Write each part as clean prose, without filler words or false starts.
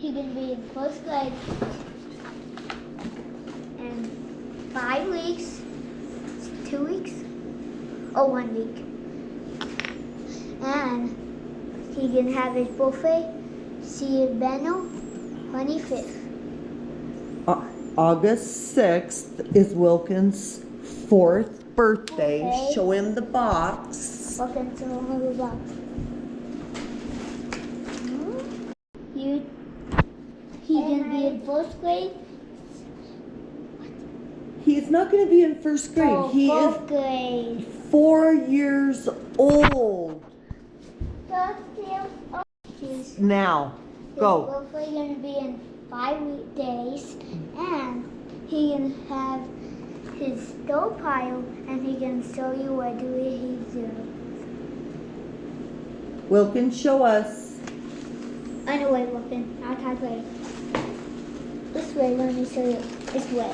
He's gonna be in first grade in 5 weeks, 2 weeks, or 1 week. And he can have his birthday, see Benno, 25th. August 6th is Wilken's 4th birthday. Okay. Show him the box. Welcome to the box. He can be in first grade. He's not going to be in first grade. Oh, he fourth is grade. 4 years old. Now, go. His birthday gonna be in 5 days, and he can have his dough pile, and he can show you what do he do. Wilken, show us. I know way, Wilken. I'll talk later. This way, let me show you. This way.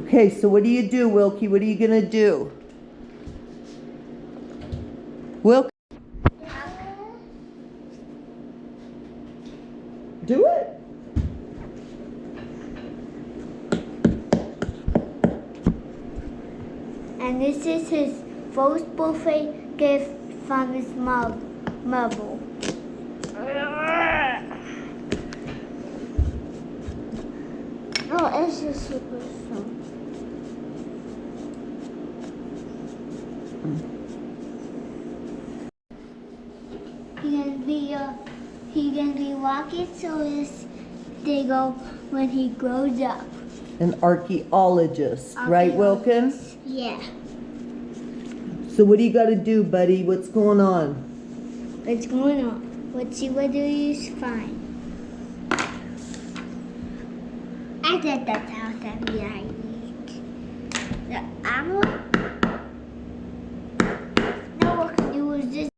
Okay, so what do you do, Wilkie? What are you gonna do? Wilkie, do it. And this is his first birthday gift from his mother. Oh, it's just super strong. He can be walking so this they go when he grows up. An archaeologist, right, Wilken? Yeah. So what do you got to do, buddy? What's going on? What's going on? Let's see what do you find. I think that's how heavy I eat. The apple. Now what can do is this.